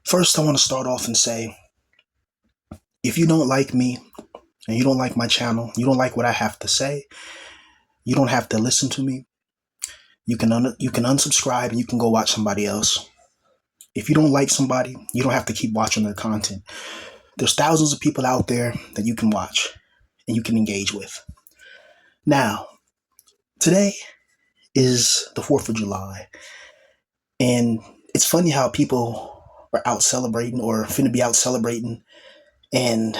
First, I want to start off and say, if you don't like me and you don't like my channel, you don't like what I have to say, you don't have to listen to me. You can unsubscribe and you can go watch somebody else. If you don't like somebody, you don't have to keep watching their content. There's thousands of people out there that you can watch and you can engage with. Now, today is the 4th of July, and it's funny how people are out celebrating or finna be out celebrating and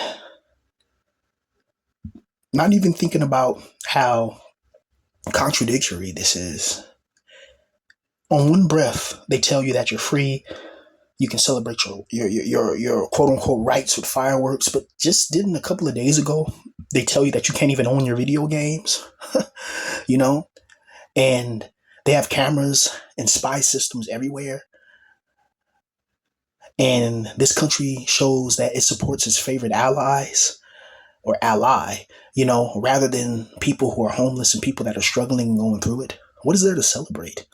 not even thinking about how contradictory this is. On one breath, they tell you that you're free, you can celebrate your quote unquote rights with fireworks, but just didn't a couple of days ago they tell you that you can't even own your video games, you know, and they have cameras and spy systems everywhere. And this country shows that it supports its favorite allies or ally, rather than people who are homeless and people that are struggling and going through it. What is there to celebrate?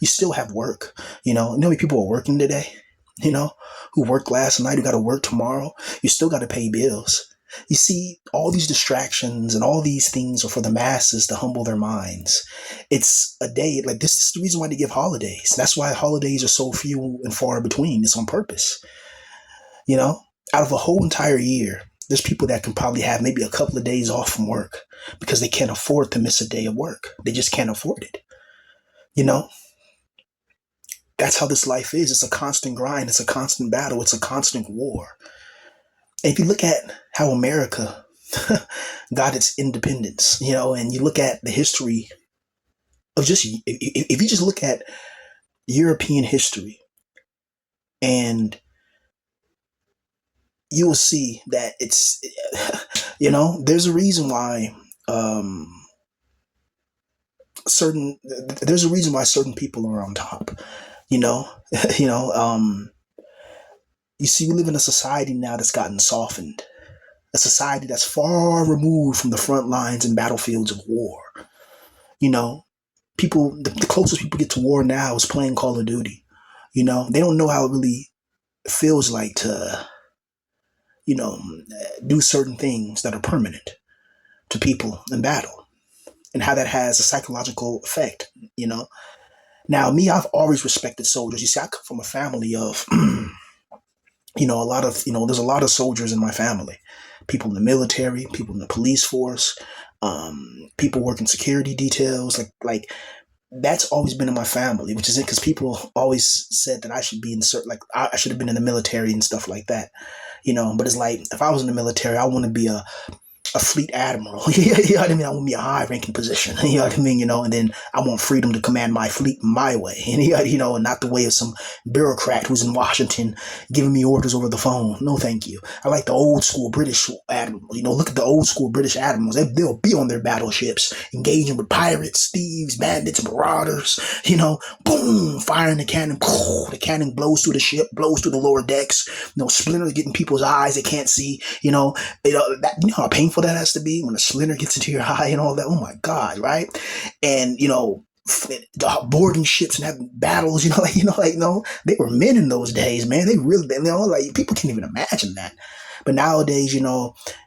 You still have work. How many people are working today, who worked last night, who got to work tomorrow. You still got to pay bills. You see, all these distractions and all these things are for the masses to humble their minds. It's a day like this is the reason why they give holidays. That's why holidays are so few and far between. It's on purpose. Out of a whole entire year, there's people that can probably have maybe a couple of days off from work because they can't afford to miss a day of work. They just can't afford it. You know, that's how this life is. It's a constant grind. It's a constant battle. It's a constant war. And if you look at how America got its independence, and you look at the history of if you just look at European history, and you will see that it's, there's a reason why there's a reason why certain people are on top, you know, you know, you see, we live in a society now that's gotten softened, a society that's far removed from the front lines and battlefields of war. You know, the closest people get to war now is playing Call of Duty. They don't know how it really feels like to, do certain things that are permanent to people in battle and how that has a psychological effect, Now, me, I've always respected soldiers. You see, I come from a family of, there's a lot of soldiers in my family. People in the military, people in the police force, people working security details. Like that's always been in my family, which is it because people always said that I should be in certain, like I should have been in the military and stuff like that. But it's like if I was in the military, I want to be a fleet admiral. You know what I mean? I want to be a high ranking position. You know what I mean? And then I want freedom to command my fleet my way. And and not the way of some bureaucrat who's in Washington giving me orders over the phone. No, thank you. I like the old school British admiral. Look at the old school British admirals. They'll be on their battleships, engaging with pirates, thieves, bandits, marauders. Boom, firing the cannon. The cannon blows through the ship, blows through the lower decks. Splinters getting people's eyes they can't see. How painful that has to be when a splinter gets into your eye and all that. Oh my God, right? And boarding ships and having battles. No, they were men in those days, man. They really, like people can't even imagine that. But nowadays,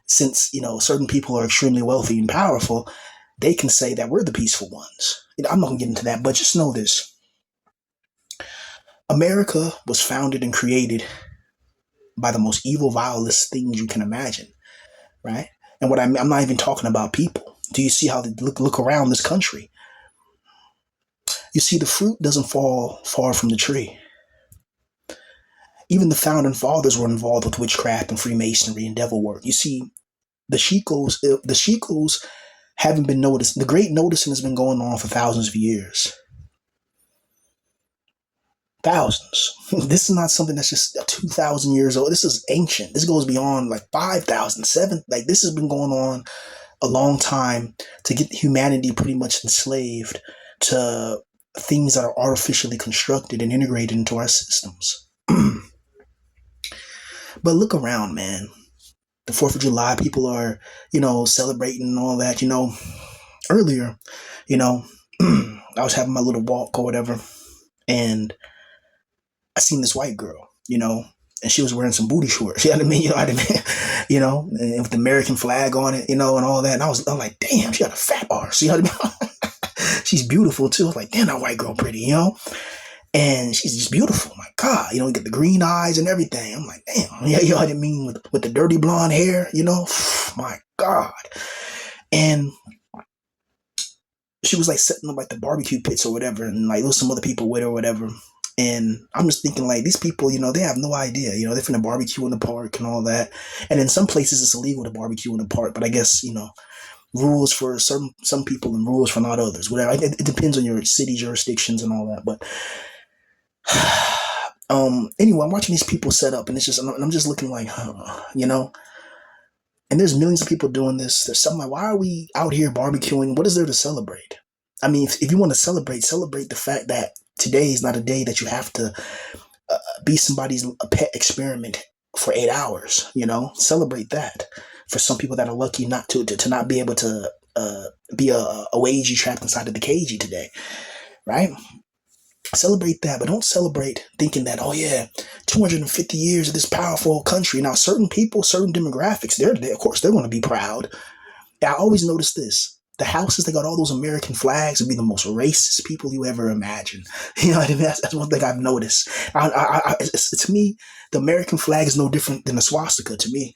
since certain people are extremely wealthy and powerful, they can say that we're the peaceful ones. I'm not gonna get into that, but just know this: America was founded and created by the most evil, vilest things you can imagine, right? And I'm not even talking about people. Do you see how they look around this country? You see, the fruit doesn't fall far from the tree. Even the founding fathers were involved with witchcraft and Freemasonry and devil work. You see, the shekels haven't been noticed. The great noticing has been going on for thousands of years. Thousands. This is not something that's just 2,000 years old. This is ancient. This goes beyond like 5,000, 7. Like this has been going on a long time to get humanity pretty much enslaved to things that are artificially constructed and integrated into our systems. But look around, man. The 4th of July, people are, celebrating and all that. Earlier, I was having my little walk or whatever, and I seen this white girl, you know, and she was wearing some booty shorts. You know what I mean? You know what I mean? You know, and with the American flag on it, you know, and all that. And I'm like, damn, she got a fat arse. You know what I mean? She's beautiful too. I was like, damn, that white girl pretty, you know? And she's just beautiful. My God, you know, you get the green eyes and everything. I'm like, damn, yeah, you know what I mean? With the dirty blonde hair, you know? My God. And she was like setting up like the barbecue pits or whatever, and like there was some other people with her or whatever. And I'm just thinking like these people, you know, they have no idea. You know, they're finna barbecue in the park and all that. And in some places it's illegal to barbecue in the park, but I guess, you know, rules for some people and rules for not others. Whatever. It depends on your city jurisdictions and all that. But anyway, I'm watching these people set up, and I'm just looking like, you know. And there's millions of people doing this. There's something like, why are we out here barbecuing? What is there to celebrate? I mean, if you want to celebrate the fact that today is not a day that you have to be somebody's pet experiment for 8 hours. You know, celebrate that. For some people that are lucky not to not be able to be a wagey trapped inside of the cagey today, right? Celebrate that, but don't celebrate thinking that, oh yeah, 250 years of this powerful country. Now, certain people, certain demographics, of course, they're going to be proud. I always notice this. The houses that got all those American flags would be the most racist people you ever imagine. You know what I mean? That's one thing I've noticed. To me, the American flag is no different than a swastika to me.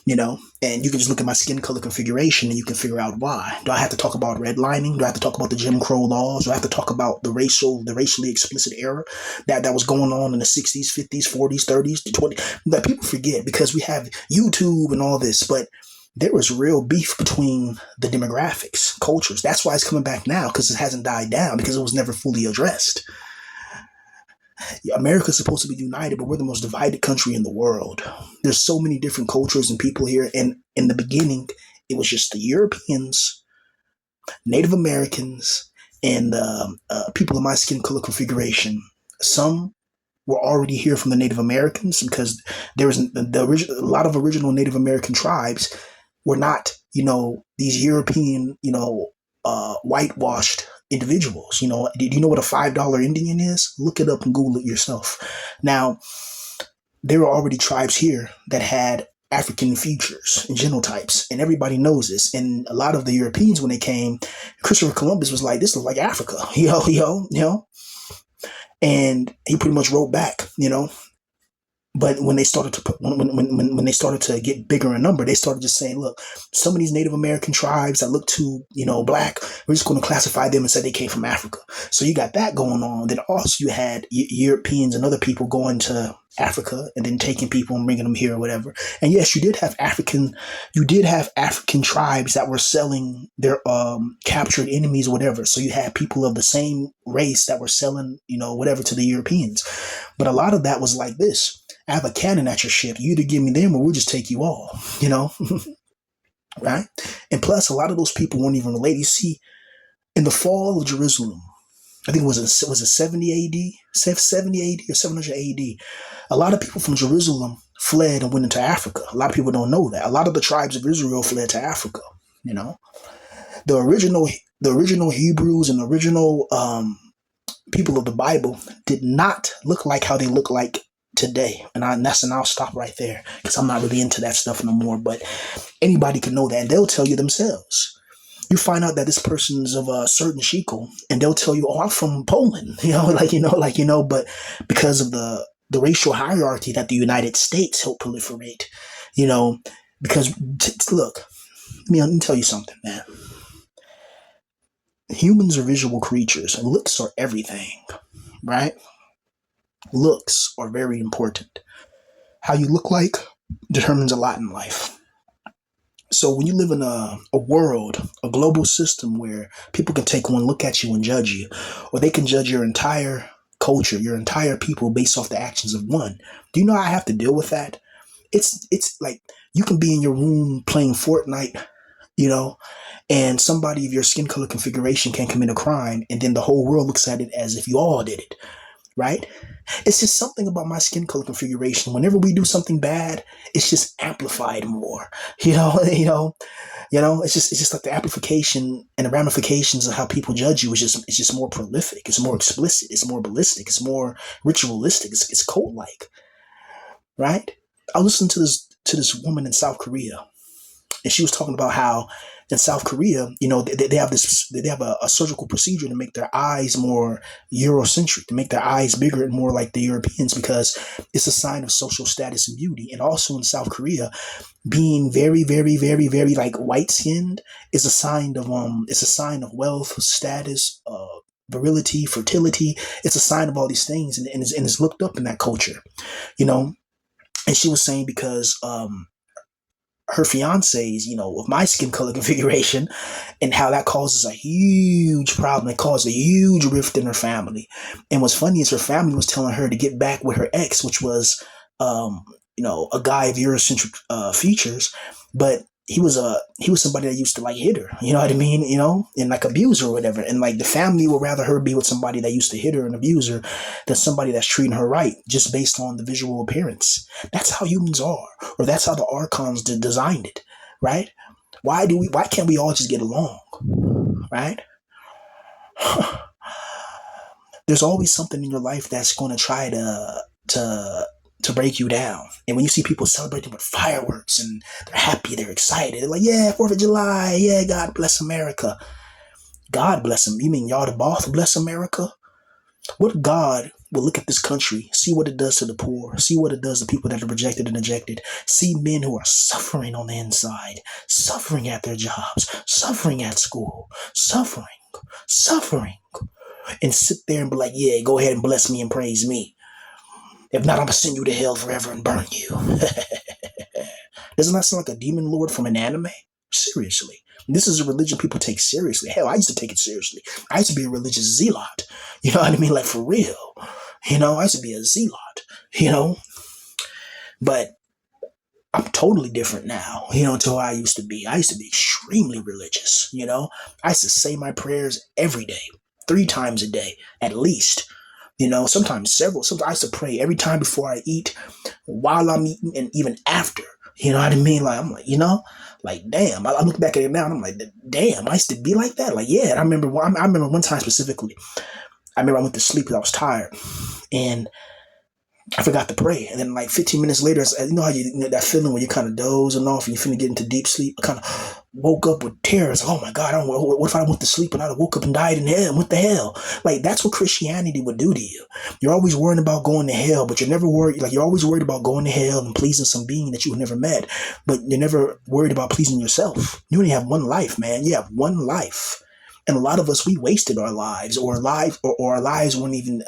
You know, and you can just look at my skin color configuration and you can figure out why. Do I have to talk about redlining? Do I have to talk about the Jim Crow laws? Do I have to talk about the racially explicit era that was going on in the 60s, 50s, 40s, 30s, 20s? That people forget because we have YouTube and all this, but there was real beef between the demographics, cultures. That's why it's coming back now, because it hasn't died down, because it was never fully addressed. America's supposed to be united, but we're the most divided country in the world. There's so many different cultures and people here. And in the beginning, it was just the Europeans, Native Americans, and people of my skin color configuration. Some were already here from the Native Americans because there was a lot of original Native American tribes were not, you know, these European, you know, whitewashed individuals. You know, do you know what a $5 Indian is? Look it up and Google it yourself. Now, there were already tribes here that had African features and genotypes, and everybody knows this. And a lot of the Europeans, when they came, Christopher Columbus was like, "This looks like Africa," you know. And he pretty much wrote back, you know. But when they started to when they started to get bigger in number, they started just saying, look, some of these Native American tribes that look too, you know, black, we're just going to classify them and say they came from Africa. So you got that going on. Then also you had Europeans and other people going to Africa and then taking people and bringing them here or whatever. And yes, you did have African tribes that were selling their captured enemies or whatever. So you had people of the same race that were selling, you know, whatever to the Europeans. But a lot of that was like this. I have a cannon at your ship. You either give me them or we'll just take you all, you know? Right? And plus, a lot of those people weren't even related. You see, in the fall of Jerusalem, I think it was 70 AD, 70 AD or 700 AD, a lot of people from Jerusalem fled and went into Africa. A lot of people don't know that. A lot of the tribes of Israel fled to Africa, you know? The original Hebrews and the original people of the Bible did not look like how they look like today. And I'll stop right there because I'm not really into that stuff no more. But anybody can know that, and they'll tell you themselves. You find out that this person's of a certain shekel, and they'll tell you, "Oh, I'm from Poland," But because of the racial hierarchy that the United States helped proliferate, you know, because look, let me tell you something, man. Humans are visual creatures, and looks are everything, right? Looks are very important. How you look like determines a lot in life. So when you live in a world, a global system where people can take one look at you and judge you, or they can judge your entire culture, your entire people based off the actions of one, do you know how I have to deal with that? It's like you can be in your room playing Fortnite, you know, and somebody of your skin color configuration can commit a crime, and then the whole world looks at it as if you all did it. Right? It's just something about my skin color configuration. Whenever we do something bad, it's just amplified more. You know. It's just like the amplification and the ramifications of how people judge you is just more prolific. It's more explicit. It's more ballistic. It's more ritualistic. It's cult like. right? I listened to this woman in South Korea, and she was talking about how in South Korea, they have a surgical procedure to make their eyes more Eurocentric, to make their eyes bigger and more like the Europeans, because it's a sign of social status and beauty. And also in South Korea, being very, very, very, very like white skinned is a sign of wealth, status, virility, fertility. It's a sign of all these things, and it's looked up in that culture, you know. And she was saying because her fiance's, of my skin color configuration, and how that causes a huge problem. It caused a huge rift in her family. And what's funny is her family was telling her to get back with her ex, which was, a guy of Eurocentric features, but he was somebody that used to like hit her. You know what I mean? And like abuse her or whatever. And like the family would rather her be with somebody that used to hit her and abuse her than somebody that's treating her right, just based on the visual appearance. That's how humans are, or that's how the archons designed it, right? Why can't we all just get along, right? There's always something in your life that's going to try to break you down. And when you see people celebrating with fireworks and they're happy, they're excited, they're like, yeah, 4th of July, yeah, God bless America. God bless them. You mean y'all the boss bless America? What God will look at this country, see what it does to the poor, see what it does to people that are rejected and ejected, see men who are suffering on the inside, suffering at their jobs, suffering at school, suffering, and sit there and be like, yeah, go ahead and bless me and praise me. If not, I'm going to send you to hell forever and burn you. Doesn't that sound like a demon lord from an anime? Seriously. This is a religion people take seriously. Hell, I used to take it seriously. I used to be a religious zealot. You know what I mean? Like, for real. I used to be a zealot, But I'm totally different now, to who I used to be. I used to be extremely religious. I used to say my prayers every day, 3 times a day, at least. Sometimes several. Sometimes I used to pray every time before I eat, while I'm eating, and even after. You know what I mean? Like, I'm like, damn. I look back at it now and I'm like, damn, I used to be like that. Like, yeah. And I remember one time specifically. I remember I went to sleep because I was tired, and I forgot to pray. And then like 15 minutes later, you know how that feeling when you're kind of dozing off and you're finna get into deep sleep. I kind of woke up with terrors. Like, oh my God, what if I went to sleep and I woke up and died in hell? What the hell? Like, that's what Christianity would do to you. You're always worrying about going to hell, but you're never worried. Like, you're always worried about going to hell and pleasing some being that you've never met, but you're never worried about pleasing yourself. You only have one life, man. You have one life. And a lot of us, we wasted our lives, or our lives weren't even,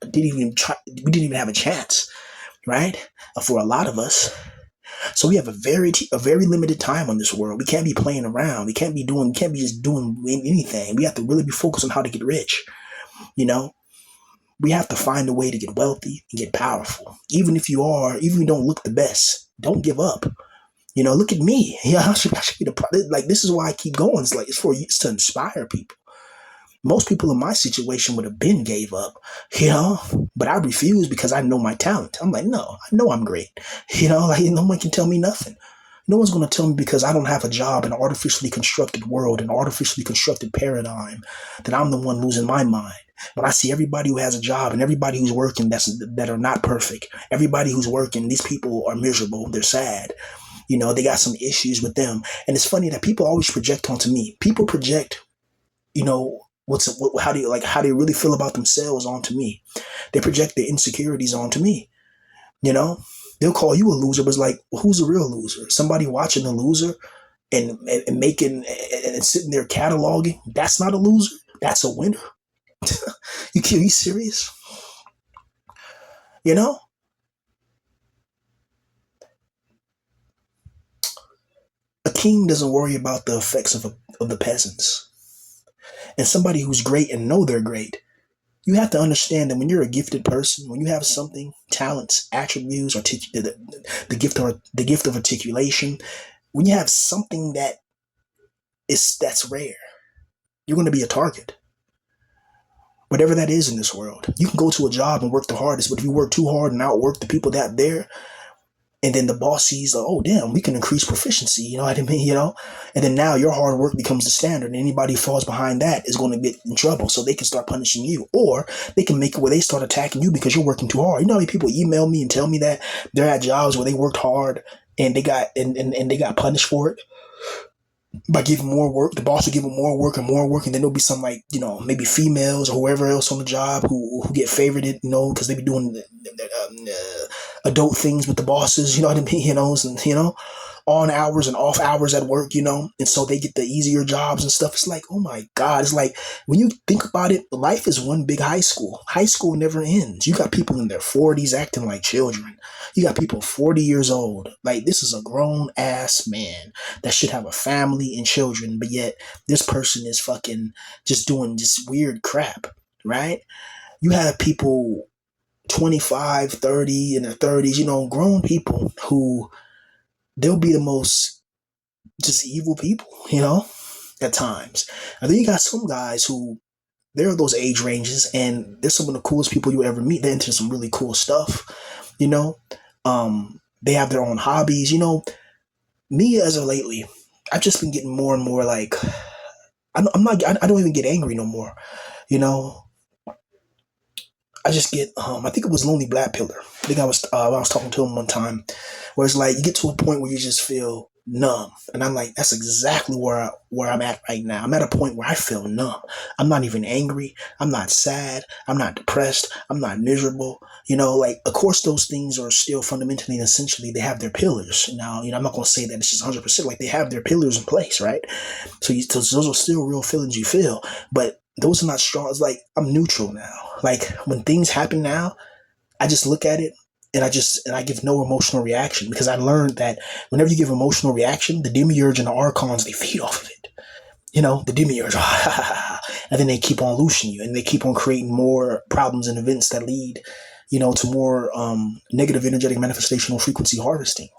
didn't even try. We didn't even have a chance, right? For a lot of us. So we have a very limited time on this world. We can't be playing around. We can't be just doing anything. We have to really be focused on how to get rich. We have to find a way to get wealthy and get powerful. Even if you don't look the best, don't give up. Look at me. Yeah, I should be like, this is why I keep going. It's to inspire people. Most people in my situation would have been gave up, but I refuse because I know my talent. I'm like, no, I know I'm great. Like, no one can tell me nothing. No one's going to tell me because I don't have a job in an artificially constructed world, an artificially constructed paradigm, that I'm the one losing my mind. When I see everybody who has a job and everybody who's working that are not perfect, everybody who's working, these people are miserable. They're sad. They got some issues with them. And it's funny that people always project onto me. People project, how do you really feel about themselves onto me. They project their insecurities onto me. They'll call you a loser, but it's like, well, who's a real loser? Somebody watching a loser and making and sitting there cataloging. That's not a loser. That's a winner. You serious? A king doesn't worry about the effects of the peasants. And somebody who's great and know they're great, you have to understand that when you're a gifted person, when you have something, talents, attributes, the gift of articulation, when you have something that's rare, you're going to be a target. Whatever that is in this world, you can go to a job and work the hardest, but if you work too hard and outwork the people that there, And then the boss sees, oh damn, we can increase proficiency. You know what I mean? And then now your hard work becomes the standard, and anybody who falls behind that is going to get in trouble. So they can start punishing you, or they can make it where they start attacking you because you're working too hard. You know how many people email me and tell me that they're at jobs where they worked hard and and they got punished for it by giving more work. The boss will give them more work and more work, and then there'll be some, like, maybe females or whoever else on the job who get favorited, because they be doing adult things with the bosses. You know what I mean? On hours and off hours at work. And so they get the easier jobs and stuff. It's like, oh my God! It's like, when you think about it, life is one big high school. High school never ends. You got people in their 40s acting like children. You got people 40 years old. Like, this is a grown ass man that should have a family and children, but yet this person is fucking just doing just weird crap, right? You have people 25, 30 in their 30s, grown people who they'll be the most just evil people, at times. And then you got some guys who they're those age ranges, and they're some of the coolest people you ever meet. They're into some really cool stuff, you know. They have their own hobbies, Me, as of lately, I've just been getting more and more like, I'm not. I don't even get angry no more, you know. I just get, I think it was Lonely Black Pillar. I think I was talking to him one time, where it's like you get to a point where you just feel numb, and I'm like, that's exactly where I'm at right now. I'm at a point where I feel numb. I'm not even angry. I'm not sad. I'm not depressed. I'm not miserable. Like, of course, those things are still fundamentally and essentially, they have their pillars. Now, I'm not going to say that it's just 100%. Like, they have their pillars in place, right? So those are still real feelings you feel, but those are not strong. It's like, I'm neutral now. Like, when things happen now, I just look at it, and I give no emotional reaction, because I learned that whenever you give emotional reaction, the demiurge and the archons, they feed off of it. The demiurge, and then they keep on loosing you, and they keep on creating more problems and events that lead, to more negative energetic manifestational frequency harvesting.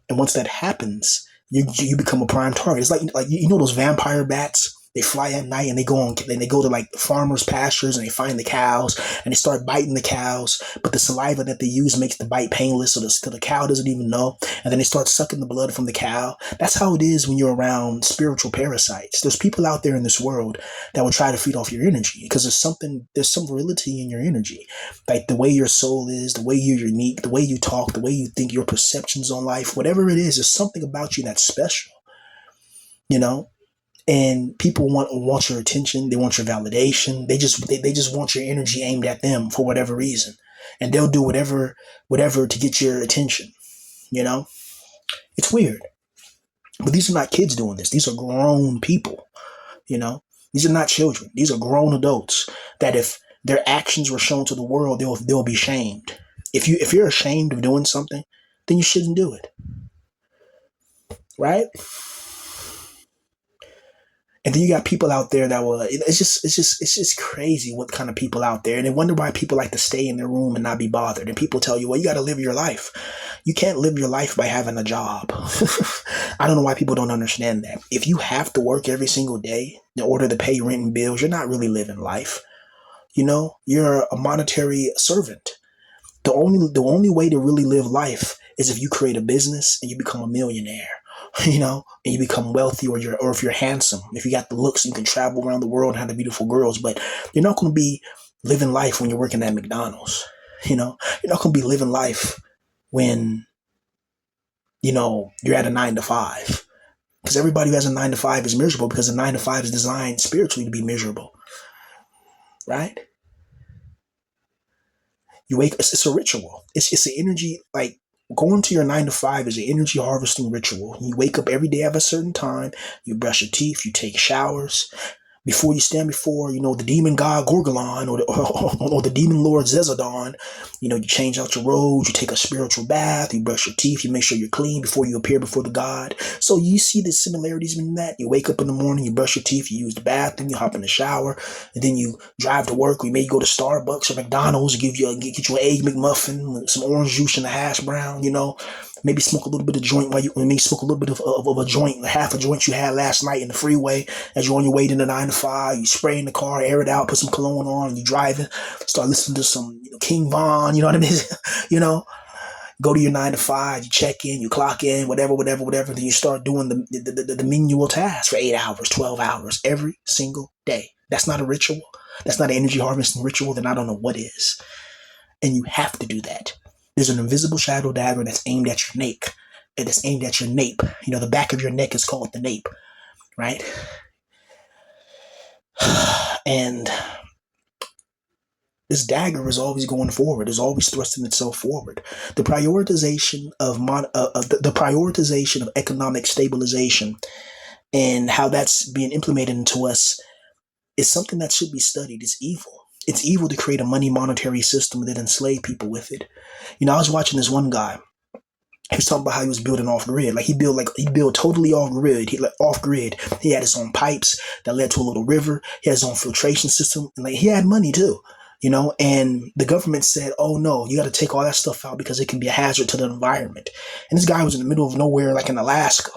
And once that happens, you become a prime target. It's like those vampire bats. They fly at night, and they go to like the farmers' pastures, and they find the cows, and they start biting the cows. But the saliva that they use makes the bite painless, so the cow doesn't even know. And then they start sucking the blood from the cow. That's how it is when you're around spiritual parasites. There's people out there in this world that will try to feed off your energy, because there's some reality in your energy, like the way your soul is, the way you're unique, the way you talk, the way you think, your perceptions on life, whatever it is. There's something about you that's special, And people want your attention. They want your validation. They just want your energy aimed at them for whatever reason, and they'll do whatever to get your attention. It's weird, but these are not kids doing this. These are grown people. These are not children. These are grown adults that, if their actions were shown to the world, they'll be shamed. If you're ashamed of doing something, then you shouldn't do it, right? And then you got people out there that will, it's just crazy what kind of people out there. And they wonder why people like to stay in their room and not be bothered. And people tell you, well, you got to live your life. You can't live your life by having a job. I don't know why people don't understand that. If you have to work every single day in order to pay rent and bills, you're not really living life. You're a monetary servant. The only way to really live life is if you create a business and you become a millionaire. And you become wealthy, or if you're handsome, if you got the looks, you can travel around the world and have the beautiful girls. But you're not going to be living life when you're working at McDonald's. You're not going to be living life when you're at a 9 to 5, because everybody who has a 9 to 5 is miserable, because a 9 to 5 is designed spiritually to be miserable, right? You wake. It's a ritual. It's an energy, like, going to your 9 to 5 is an energy harvesting ritual. You wake up every day at a certain time. You brush your teeth. You take showers. Before you stand before, the demon god Gorgolon, or the demon lord Zezadon, you change out your robes, you take a spiritual bath, you brush your teeth, you make sure you're clean before you appear before the god. So you see the similarities in that. You wake up in the morning, you brush your teeth, you use the bathroom, you hop in the shower, and then you drive to work, or you may go to Starbucks or McDonald's, get you an egg McMuffin, some orange juice and a hash brown, maybe smoke a little bit of joint maybe smoke a little bit of a joint, half a joint you had last night in the freeway as you're on your way to the 9 to 5. You spray in the car, air it out, put some cologne on, and you driving, start listening to some King Von, you know what I mean? Go to your 9 to 5, you check in, you clock in, whatever, whatever, whatever. Then you start doing the menial tasks for 8 hours, 12 hours every single day. That's not a ritual. That's not an energy harvesting ritual. Then I don't know what is. And you have to do that. There's an invisible shadow dagger that's aimed at your nape. And it's aimed at your nape. The back of your neck is called the nape, right? And this dagger is always going forward, is always thrusting itself forward. The prioritization of the prioritization of economic stabilization and how that's being implemented into us is something that should be studied. It's evil. It's evil to create a money monetary system that enslave people with it. I was watching this one guy. He was talking about how he was building off grid. He built totally off grid. Off grid. He had his own pipes that led to a little river. He had his own filtration system, and he had money too. And the government said, "Oh no, you got to take all that stuff out because it can be a hazard to the environment." And this guy was in the middle of nowhere, like in Alaska.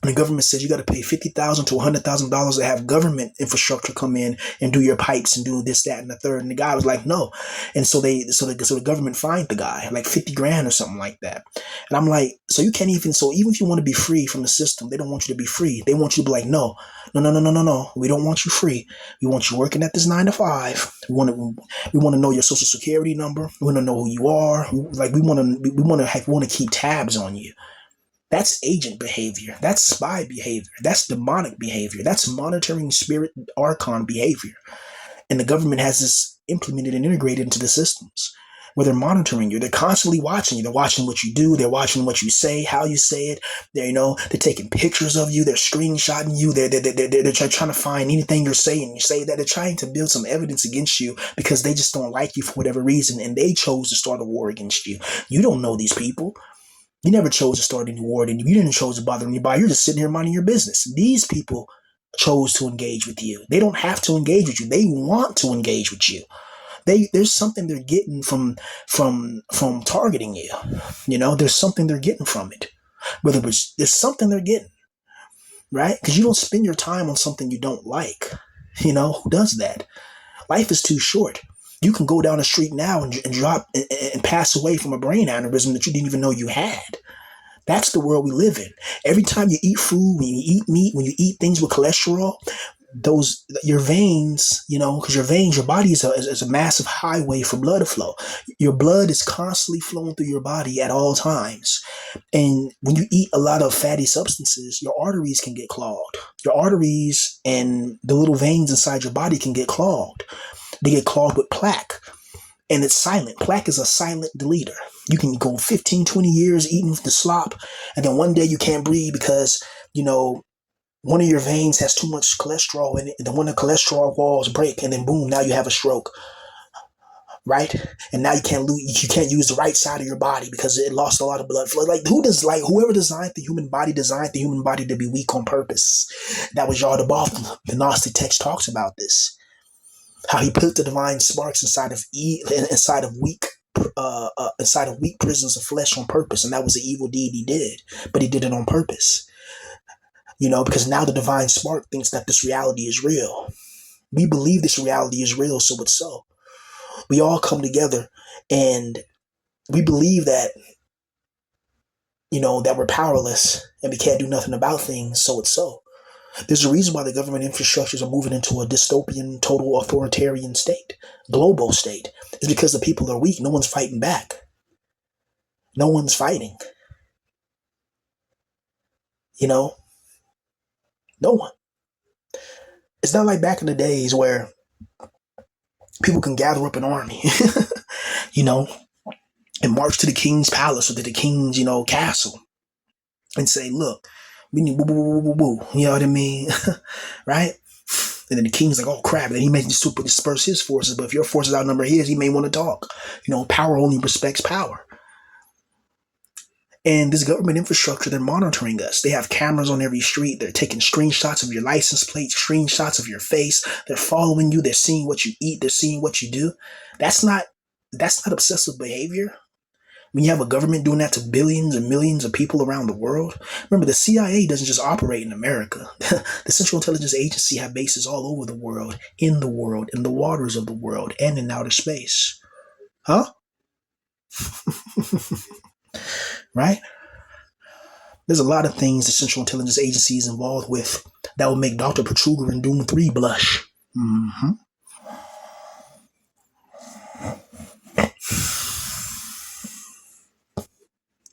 And the government says you got to pay $50,000 to $100,000 to have government infrastructure come in and do your pipes and do this, that, and the third. And the guy was like, "No," and so the government fined the guy like 50 grand or something like that. And I'm like, so you can't even. So even if you want to be free from the system, they don't want you to be free. They want you to be like, no, no, no, no, no, no, no. We don't want you free. We want you working at this 9 to 5. We want to know your social security number. We want to know who you are. We want to keep tabs on you. That's agent behavior. That's spy behavior. That's demonic behavior. That's monitoring spirit archon behavior. And the government has this implemented and integrated into the systems where they're monitoring you. They're constantly watching you. They're watching what you do. They're watching what you say, how you say it. They're taking pictures of you. They're screenshotting you. They're trying to find anything you're saying. You say that they're trying to build some evidence against you because they just don't like you for whatever reason. And they chose to start a war against you. You don't know these people. You never chose to start any war, and you didn't chose to bother anybody. You're just sitting here minding your business. These people chose to engage with you. They don't have to engage with you. They want to engage with you. There's something they're getting from targeting you. There's something they're getting from it. There's something they're getting, right? Because you don't spend your time on something you don't like. Who does that? Life is too short. You can go down the street now and drop and pass away from a brain aneurysm that you didn't even know you had. That's the world we live in. Every time you eat food, when you eat meat, when you eat things with cholesterol, your veins, because your body is a massive highway for blood to flow. Your blood is constantly flowing through your body at all times. And when you eat a lot of fatty substances, your arteries can get clogged. Your arteries and the little veins inside your body can get clogged. They get clogged with plaque, and it's silent. Plaque is a silent deleter. You can go 15, 20 years eating the slop, and then one day you can't breathe because, one of your veins has too much cholesterol in it, and then one of the cholesterol walls break, and then boom, now you have a stroke, right? And now you can't use the right side of your body because it lost a lot of blood flow. Whoever designed the human body to be weak on purpose. That was Yard Both. The Gnostic text talks about this. How he put the divine sparks inside of weak prisons of flesh on purpose, and that was the evil deed he did. But he did it on purpose, because now the divine spark thinks that this reality is real. We believe this reality is real, so it's so. We all come together, and we believe that that we're powerless and we can't do nothing about things, so it's so. There's a reason why the government infrastructures are moving into a dystopian, total authoritarian state, global state. It's because the people are weak. No one's fighting back. No one's fighting. No one. It's not like back in the days where people can gather up an army, and march to the king's palace or to the king's, castle and say, look, we need woo. You know what I mean? Right? And then the king's like, oh crap. And then he may disperse his forces, but if your forces outnumber his, he may want to talk. Power only respects power. And this government infrastructure, they're monitoring us. They have cameras on every street. They're taking screenshots of your license plate, screenshots of your face. They're following you. They're seeing what you eat. They're seeing what you do. That's not obsessive behavior. When you have a government doing that to billions and millions of people around the world. Remember, the CIA doesn't just operate in America. The Central Intelligence Agency have bases all over the world, in the waters of the world, and in outer space. Huh? right? There's a lot of things the Central Intelligence Agency is involved with that will make Dr. Petruger and Doom 3 blush. Hmm.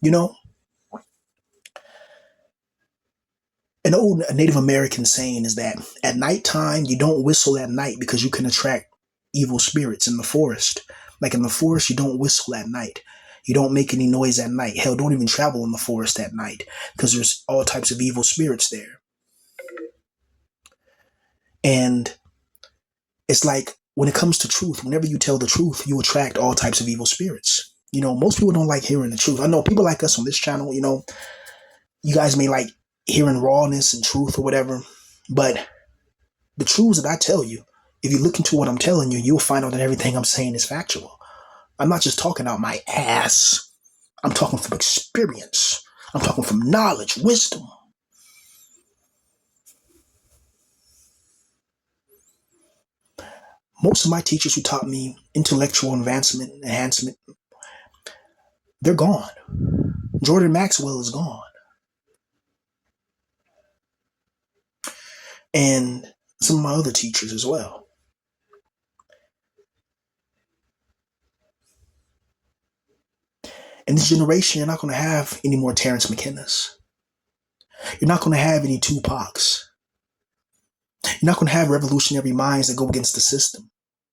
You know, an old Native American saying is that at nighttime, you don't whistle at night because you can attract evil spirits in the forest. Like in the forest, you don't whistle at night. You don't make any noise at night. Hell, don't even travel in the forest at night because there's all types of evil spirits there. And it's like when it comes to truth, whenever you tell the truth, you attract all types of evil spirits. Most people don't like hearing the truth. I know people like us on this channel, you guys may like hearing rawness and truth or whatever, but the truths that I tell you, if you look into what I'm telling you, you'll find out that everything I'm saying is factual. I'm not just talking out my ass. I'm talking from experience. I'm talking from knowledge, wisdom. Most of my teachers who taught me intellectual enhancement, they're gone. Jordan Maxwell is gone. And some of my other teachers as well. In this generation, you're not going to have any more Terrence McKennas. You're not going to have any Tupacs. You're not going to have revolutionary minds that go against the system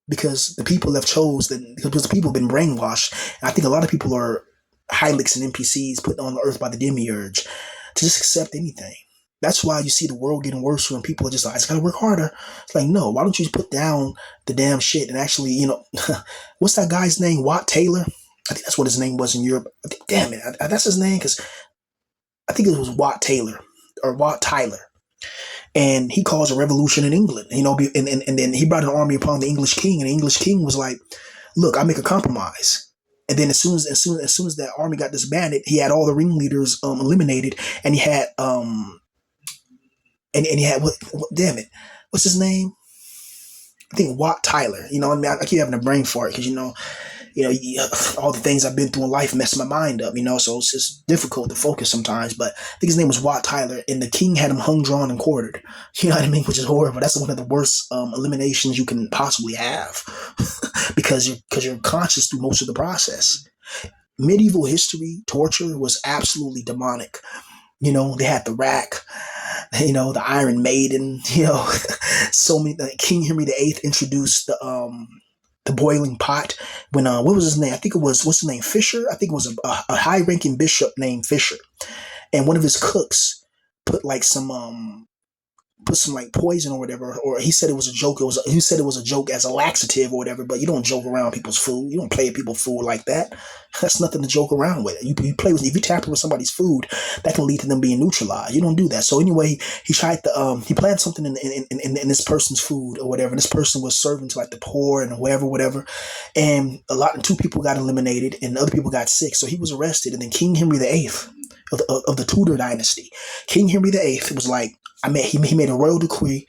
because the people have chose that because the people have been brainwashed. And I think a lot of people are Hylics and NPCs put on the earth by the demiurge to just accept anything. That's why you see the world getting worse when people are just like, I just gotta work harder. It's like, no, why don't you just put down the damn shit and actually, what's that guy's name? Watt Taylor? I think that's what his name was in Europe. I think, damn it, that's his name because I think it was Watt Taylor or Watt Tyler. And he caused a revolution in England, and then he brought an army upon the English king, and the English king was like, look, I make a compromise. And then as soon as that army got disbanded, he had all the ringleaders eliminated, and he had and he had what damn it, what's his name? I think Watt Tyler. I keep having a brain fart because all the things I've been through in life mess my mind up. So it's just difficult to focus sometimes. But I think his name was Watt Tyler, and the king had him hung, drawn, and quartered. You know what I mean? Which is horrible. That's one of the worst eliminations you can possibly have because you're conscious through most of the process. Medieval history, torture was absolutely demonic. They had the rack, the Iron Maiden, so many. King Henry VIII introduced the boiling pot when what was his name? I think it was what's his name? Fisher. I think it was a high-ranking bishop named Fisher, and one of his cooks put like some like poison or whatever, or he said it was a joke. He said it was a joke as a laxative or whatever. But you don't joke around people's food. You don't play with people's food like that. That's nothing to joke around with. You play with if you tamper with somebody's food, that can lead to them being neutralized. You don't do that. So anyway, he tried to he planted something in this person's food or whatever. And this person was serving to like the poor and whatever. And two people got eliminated and other people got sick. So he was arrested. And then King Henry VIII of the Tudor dynasty, King Henry VIII was like, he made a royal decree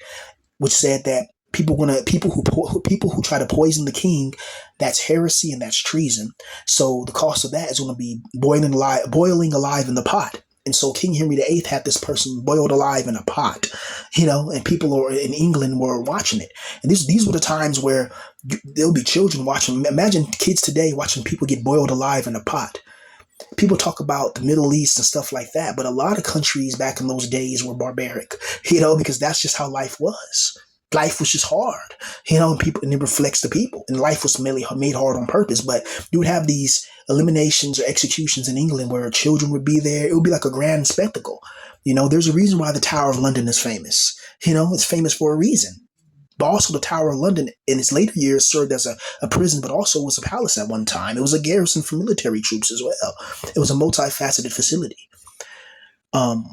which said that people who try to poison the king, that's heresy and that's treason. So the cost of that is going to be boiling alive in the pot. And so King Henry VIII had this person boiled alive in a pot, and people in England were watching it. And these were the times where there'll be children watching. Imagine kids today watching people get boiled alive in a pot. People talk about the Middle East and stuff like that, but a lot of countries back in those days were barbaric, because that's just how life was. Life was just hard, and it reflects the people. And life was made hard on purpose. But you would have these eliminations or executions in England where children would be there. It would be like a grand spectacle. There's a reason why the Tower of London is famous. It's famous for a reason. But also the Tower of London in its later years served as a prison, but also was a palace at one time. It was a garrison for military troops as well. It was a multifaceted facility. And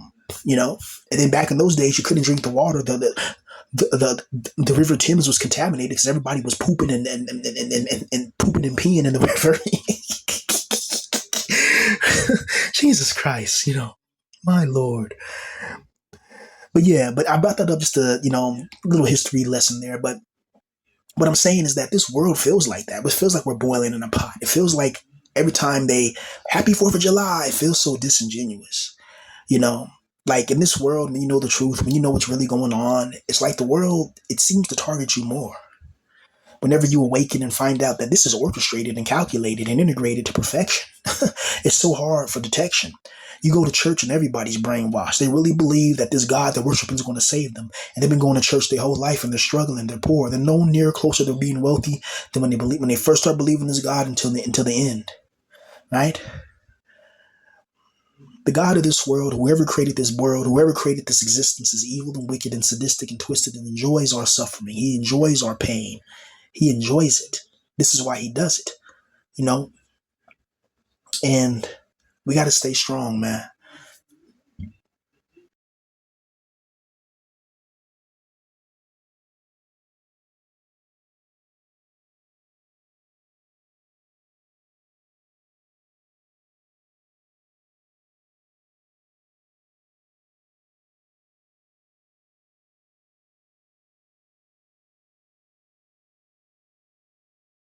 then back in those days, you couldn't drink the water. The River Thames was contaminated because everybody was pooping and pooping and peeing in the river. Jesus Christ, my Lord. But yeah, I brought that up just a little history lesson there. But what I'm saying is that this world feels like that. It feels like we're boiling in a pot. It feels like Every time they Happy 4th of July feels so disingenuous. You know, like in this world, when you know the truth, when you know what's really going on, it's like the world, it seems to target you more. Whenever you awaken and find out that this is orchestrated and calculated and integrated to perfection, it's so hard for detection. You go to church and everybody's brainwashed. They really believe that this God they're worshiping is going to save them. And they've been going to church their whole life and they're struggling, they're poor. They're no near closer to being wealthy than when they first start believing this God until the end. Right? The God of this world, whoever created this existence is evil and wicked and sadistic and twisted and enjoys our suffering. He enjoys our pain. He enjoys it. This is why he does it, you know? And we got to stay strong, man.